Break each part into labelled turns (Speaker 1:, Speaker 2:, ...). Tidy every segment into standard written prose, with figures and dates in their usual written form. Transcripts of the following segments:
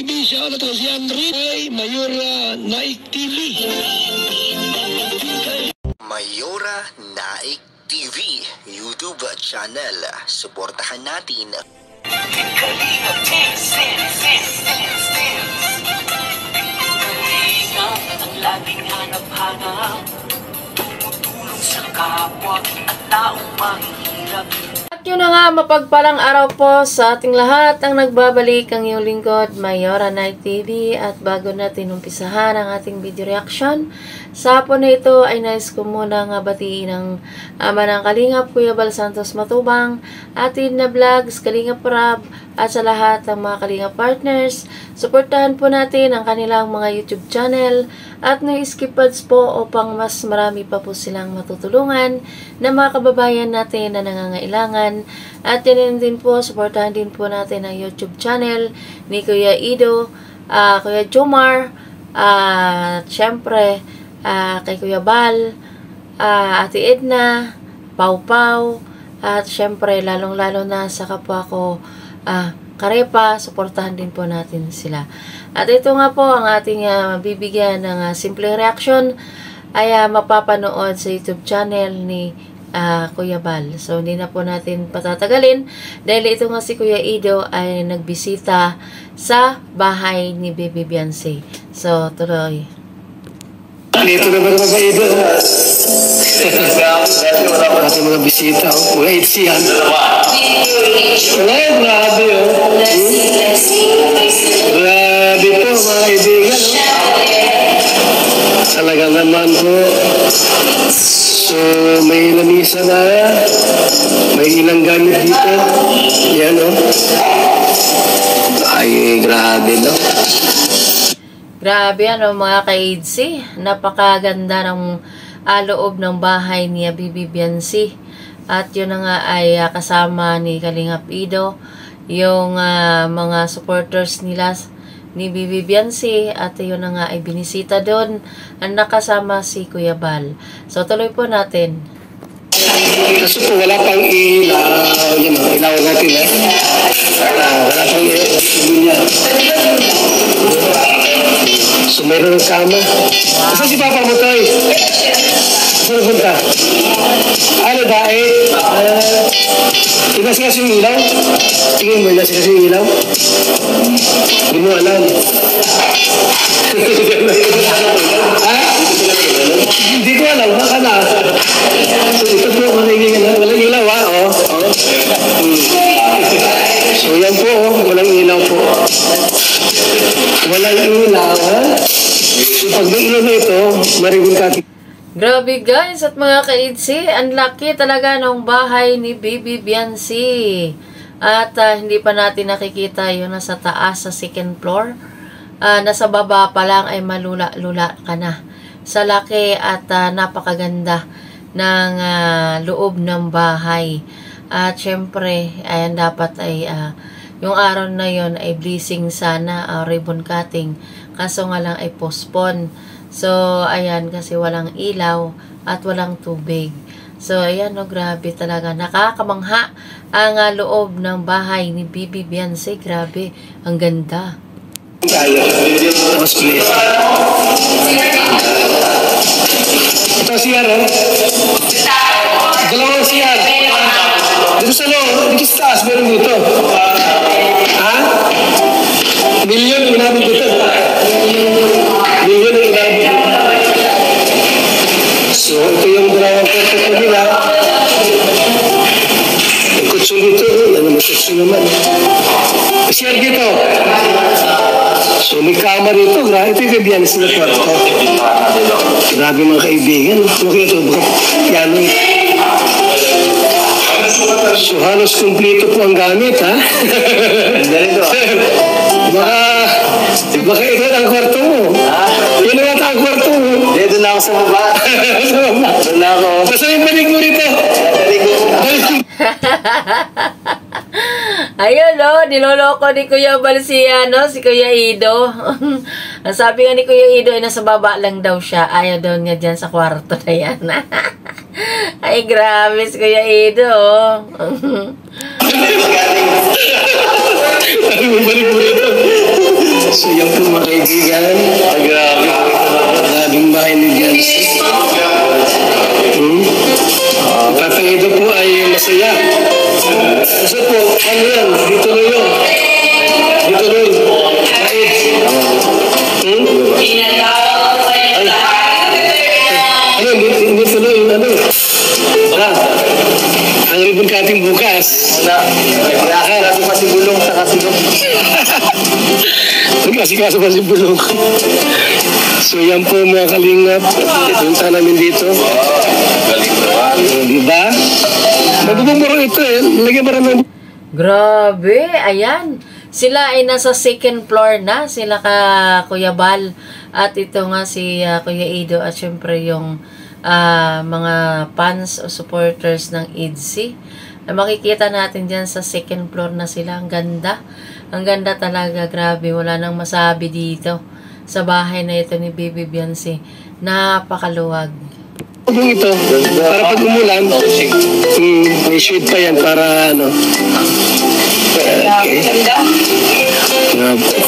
Speaker 1: Siya na to si Andre ay Mayora Naik TV.
Speaker 2: Mayora Naik TV YouTube channel. Suportahan natin.
Speaker 3: Kalinga ang laging hanap-hanap, tumutulong sa kapwa at taong mahihirap.
Speaker 4: At yun na nga, mapagpalang araw po sa ating lahat ang nagbabalik ang iyong lingkod, Mayora Naik TV. At bago natin umpisahan ang ating video reaction, sa hapon na ito ay nais ko muna nga batiin ang ama ng Kalingap, Kuya Bal Santos Matubang, atin na vlogs, Kalingap Rab, at sa lahat ng mga Kalingap partners. Suportahan po natin ang kanilang mga YouTube channel at no-skip ads po upang mas marami pa po silang matutulungan na mga kababayan natin na nangangailangan. At yun din po, suportahan din po natin ang YouTube channel ni Kuya Ido, Kuya Jomar, at syempre kay Kuya Bal, Ate Edna, Pau Pau, at syempre lalong-lalo na sa kapwa ko Karepa, suportahan din po natin sila. At ito nga po ang ating bibigyan ng simpleng reaction ay mapapanood sa YouTube channel ni Kuya Bal. So hindi na po natin patatagalin dahil ito nga si Kuya Ido ay nagbisita sa bahay ni Baby Beyonce. So tuloy.
Speaker 1: Dito na ba mga Ido? Ating mga bisita, mga itsihan. Grabe grabe po mga kaibigan. Talaga naman po. So may lamisa na, may ilang gamit dito. Yan o. Ay grabe no.
Speaker 4: Grabe ano mga kaidsi. Napakaganda ng loob ng bahay ni Baby Beyonce. At yun na nga ay kasama ni Kalingap Ido yung mga supporters nila ni Baby Beyonce. At yun na nga ay binisita doon ang nakasama si Kuya Bal. So tuloy po natin.
Speaker 1: Kaso po wala pang ilaw. Yan o, ilaw natin wala pang ilaw. So meron ng kama. Saan si Papa mo tayo? Saan punta? Ano ba inasikas yung ilaw? Tingin mo, inasikas yung ilaw? Hindi mo alam. Ha? Hindi ko alam, baka na. So ito po, walang ilaw ha? So yan po, walang ilaw po. Walang ilaw ha? So pag may ilaw na ito, maribin ka.
Speaker 4: Grabe guys at mga kaidsi, ang laki talaga ng bahay ni Baby Beyonce. At hindi pa natin nakikita yun nasa taas sa second floor. Nasa baba pa lang ay malula-lula ka na. Sa laki at napakaganda ng loob ng bahay. At syempre, ayan dapat ay yung araw na yon ay blessing sana, ribbon cutting. Kaso nga lang ay postpone. So, ayan, kasi walang ilaw at walang tubig. So, ayan, no, grabe talaga. Nakakamangha ang loob ng bahay ni Baby Beyonce. Grabe, ang ganda.
Speaker 1: Ito siya, no? Dalawang siya. Dito sa loob, dito sa taas, meron dito. Ha? Milyon yung inabot dito. Milyon yung inabot dito. So, ito yung dalawang kwarto ko nila. Yung kutso dito, ano mo kutso naman. Siya dito. So, may kama rito. Ito yung kaibigan sila kwarto. Grabe mga kaibigan. Okay ito, yan. So, halos kumplito po ang gamit, ha? Baka ito ang kwarto mo. Yun naman ang kwarto mo.
Speaker 5: Dito na ako sa baba. Doon na ako.
Speaker 1: Basta yung balik mo rito.
Speaker 4: Ayun no, niloloko ni Kuya Bal si Kuya Ido. Ang sabi nga ni Kuya Ido ay nasa baba lang daw siya. Ayaw daw niya dyan sa kwarto na yan. Ay grabe si Kuya Ido.
Speaker 1: So yan po mga kaibigan.
Speaker 5: Grabe.
Speaker 1: Grabing bahay ni Biancy. Papaido po ay masaya. Kasi po, ano yan? Dito na yun. Dito na yun. Kahit. Ano, hindi tuloy yung ano. Ang ribbon cutting bukas.
Speaker 5: Kasi pa si Bulong sa kasilong.
Speaker 1: Kasi pa si Bulong. So yan po mga kalingap. Punta namin dito.
Speaker 5: Galing naman.
Speaker 1: Diba? Mabubumuro ito eh. Lagyan mo rin.
Speaker 4: Grabe, ayan. Sila ay nasa second floor na. Sila ka Kuya Bal. At ito nga si Kuya Ido. At syempre yung mga fans o supporters ng IDC. Makikita natin dyan sa second floor na sila. Ang ganda. Ang ganda talaga. Grabe. Wala nang masabi dito. Sa bahay na ito ni Baby Biancy. Napakaluwag.
Speaker 1: Ito, para pag umulan, may shade pa yan para ano. Okay.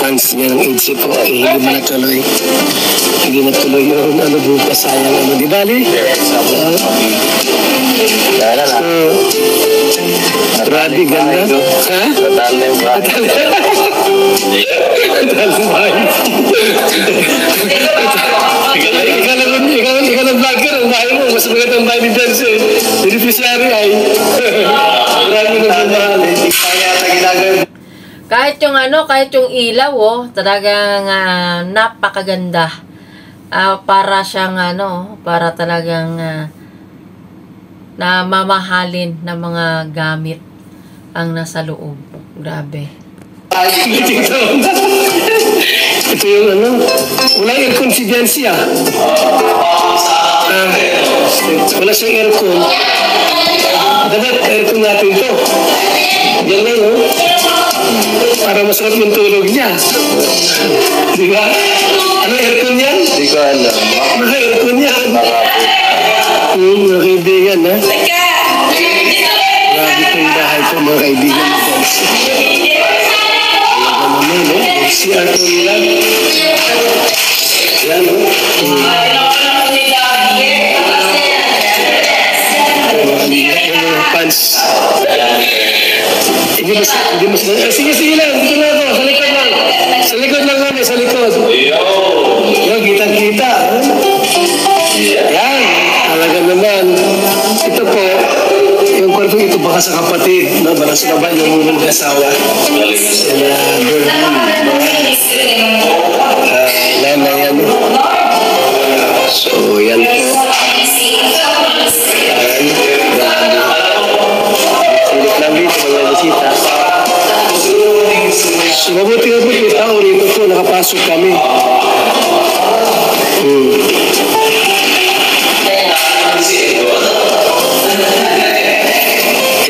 Speaker 1: Fans niya ng IDC po, hindi mo natuloy. Hindi natuloy yung ano bukas, sayang ano. Di ba, Ali? So, grabe, ganda. Ha?
Speaker 5: Total na yung bahay.
Speaker 1: Ikaw na vlogger, ang bahay mo, mas maganda ang bahay ni Dance. Beneficiary ay. Marami na mahal.
Speaker 4: Kahit yung ilaw, talagang napakaganda. Para siyang para talagang na mamahalin na mga gamit ang nasa loob. Grabe.
Speaker 1: Ito yung wala aircon si Biancy wala siyang aircon. Dapat aircon natin to. Yan lang para masarap yung tulog niya. Di ba? Ano aircon yan?
Speaker 5: Hindi ko alam.
Speaker 1: Mga aircon yan. Mga kaibigan grabe pong bahay po mga kaibigan ni Biancy. Si Arto nila. Yan fans. Hindi mo sige lang. Dito na ako. Sa likod lang. Sa likod lang kami. Sa likod. Yan, kita-kita. Yan. Talaga naman. Ito po. Yung kwarto ito baka sa kapatid. Baka sa babae yung mga asawa. Sila Lana yan. So yan po. Sulit lang dito mga bisita. So mabuti nga po yung tao rito po. Nakapasok kami.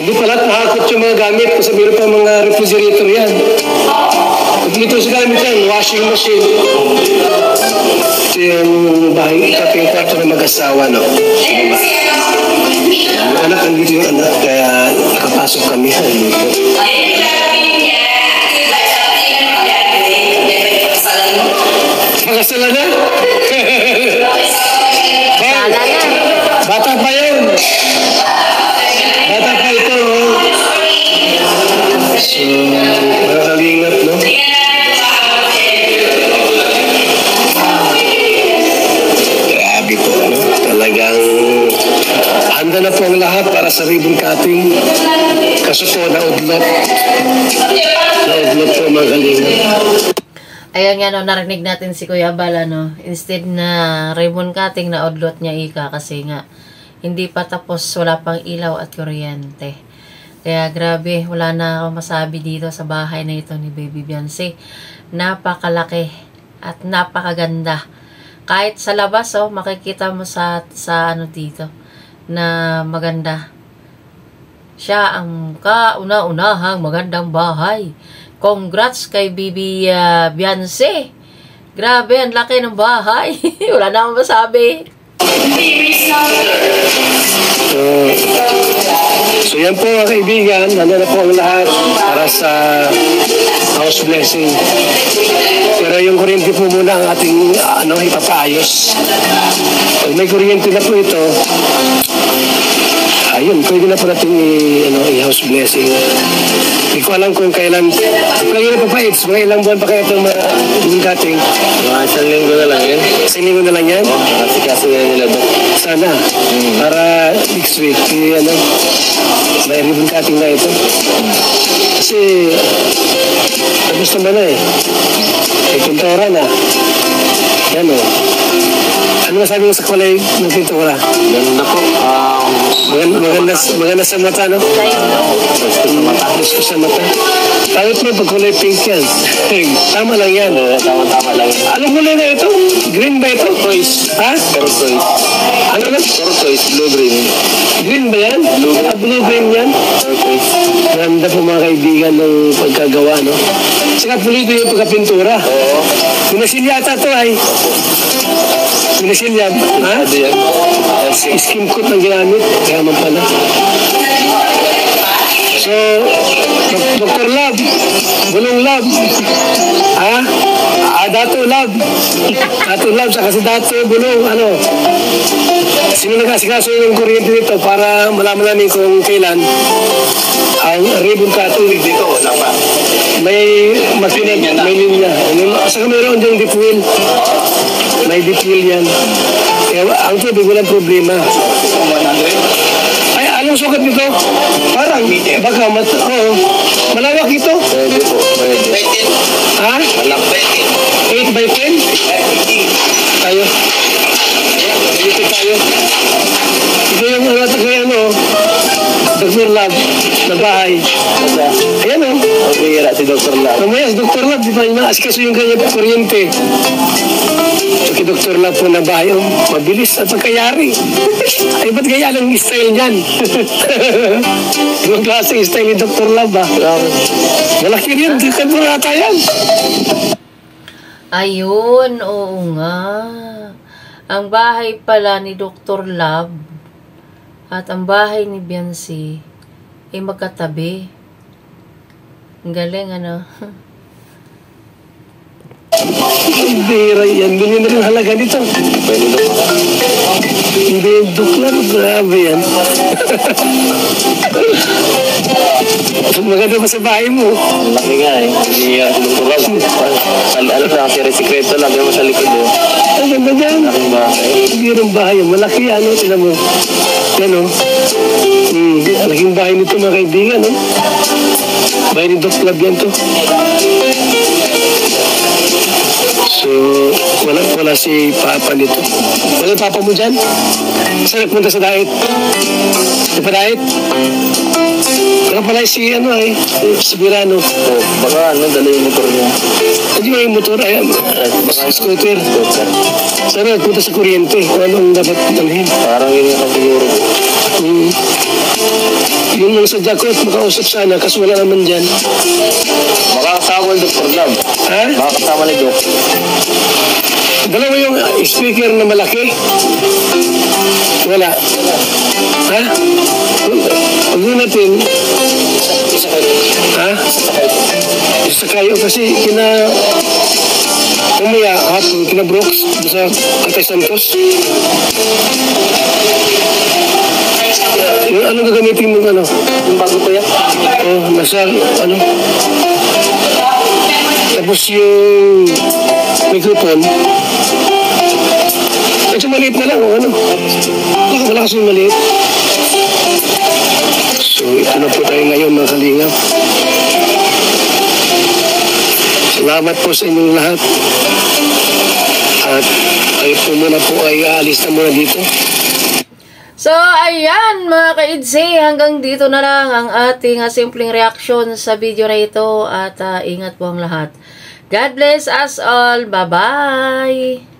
Speaker 1: Hindi pala nakakot yung mga gamit kasi meron pa mga refrigerator yan. Pag dito sa gamit yan, washing machine. Ito yung bahay, ikating kwarto ng mag-asawa, no? Yung anak, andito yung anak, kaya nakapasok kami. Pagkasala na? Bata pa yun. Bata pa ito. So, makakalingap, no? Grabe po, no? Talagang handa na po ang lahat para sa ribbon cutting. Kaso po, naudlot. Naudlot po, mga kalingap.
Speaker 4: Ayan nga, narinig natin si Kuya Bal, instead na ribbon cutting, na odlot niya ika kasi nga, hindi pa tapos, wala pang ilaw at kuryente. Kaya grabe, wala na ako masabi dito sa bahay na ito ni Baby Biancy. Napakalaki at napakaganda. Kahit sa labas, makikita mo sa dito, na maganda. Siya ang kauna-unahang magandang bahay. Congrats kay Baby Biancy. Grabe, ang laki ng bahay. Wala na akong masabi.
Speaker 1: So yan po mga kaibigan, handa na po ang lahat para sa house blessing. Pero po muna ang ating ipapaayos. Pag may kuryente na po ito, ayun, pwede na po natin i-house blessing. Hindi ko alam kung kailan. Kailan pa pa, it's mga ilang buwan pa kaya itong dating.
Speaker 5: Mga isang linggo na lang yun.
Speaker 1: Isang linggo na lang yan?
Speaker 5: Kasi kaso yan nila doon.
Speaker 1: Sana. Para next week, may ribbon cutting na ito. Kasi, gusto mo na eh. May pintura na. Yan o. Ano masabi mo sa kulay ng pintura?
Speaker 5: Ganda po.
Speaker 1: Maganda sa mata, no? Gusto sa mata. Bakit mo pag kulay pink yan? Tama lang yan.
Speaker 5: Tama-tama lang.
Speaker 1: Anong kulay na ito? Green ba ito?
Speaker 5: Turquoise.
Speaker 1: Ha?
Speaker 5: Turquoise.
Speaker 1: Ano na?
Speaker 5: Turquoise, blue-green.
Speaker 1: Green ba yan? Blue-green yan?
Speaker 5: Turquoise.
Speaker 1: Ganda po mga kaibigan ng pagkagawa, no? Saka pulido yung pagkapintura.
Speaker 5: Oo.
Speaker 1: Pinasil yata ito ay. Pinasil yan. Ha?
Speaker 5: Ano yan?
Speaker 1: Skim coat ang ginamit. Kaya man pala. So, Dr. Lab, Bulong Lab, ha? Dato Lab, Dato Lab, saka si Dato Bulong, sino nag-asikaso yung kuryente dito para malaman namin kung kailan ang ribbon cutting dito, wala pa. May makina, may linya. Saka mayroon diyang deep wheel. May deep wheel yan. Kaya ang tubig, walang problema. Ay, anong sukat nito? Parang, baka malawak ito.
Speaker 5: Pwede po, pwede.
Speaker 1: Ha?
Speaker 5: Walang
Speaker 1: 8 by 10? Tayo. Dito tayo. Ito yung Dr. Lab na bahay. Ayan o.
Speaker 5: Okay, si Dr. Lab.
Speaker 1: Mamaya si Dr. Lab, di ba yung maasikaso yung kanya kuryente. So, kay Dr. Lab po na bahay, mabilis at pagkayari. Ay, ba't kaya ang style niyan? Ibang klaseng style ni Dr. Lab, ha? Malaki rin, di ka muna yan.
Speaker 4: Ayun, oo nga. Ang bahay pala ni Dr. Lab at ang bahay ni Biancy ay magkatabi. Ang galing, ano?
Speaker 1: Bira yan. Bili na rin halaga nito.
Speaker 5: Pwede doon.
Speaker 1: Hindi, Duklan. Grabe yan. Maganda pa sa bahay mo.
Speaker 5: Ang laki nga eh. Hindi Dr. Lab. Alam na kasi resikreto lang. Yung sa likod eh.
Speaker 1: Ang ganda dyan.
Speaker 5: Laking bahay.
Speaker 1: Hindi rin bahay. Malaki yan. Tinan mo. Yan o. Malaking bahay nito mga kaibigan. Bahay ni Doc Club yan to. So, wala si Papa nito. Wala Papa mo dyan? Saan nagpunta sa diet? Di pa diet? Wala pala si si Birano.
Speaker 5: Oh, baka dala yung motor niya.
Speaker 1: Hindi ba yung motor? Ay, scooter. Saan nagpunta sa kuryente? Kung anong dapat dalhin?
Speaker 5: Parang yun yung siguro.
Speaker 1: Yung mga sadya ko at makausap sana kasi wala naman dyan.
Speaker 5: Baka kasama yung Dr. Lab.
Speaker 1: Ha?
Speaker 5: Baka kasama ni Doc.
Speaker 1: Dalawa yung speaker na malaki. Wala. Ha? Huwag natin. Ha? Isa kayo kasi umaya hapon kina Brooks sa Atay Santos. Yung anong gagamitin mo
Speaker 5: Yung bago ko yan.
Speaker 1: nasa tapos yung microphone medyo maliit na lang wala kasi maliit. So ito na po tayo ngayon mga kalingap. Salamat po sa inyong lahat at kayo po muna po ay aalis na muna dito.
Speaker 4: So, ayan mga ka-idse, hanggang dito na lang ang ating simpleng reaction sa video na ito at ingat po ang lahat. God bless us all. Bye-bye!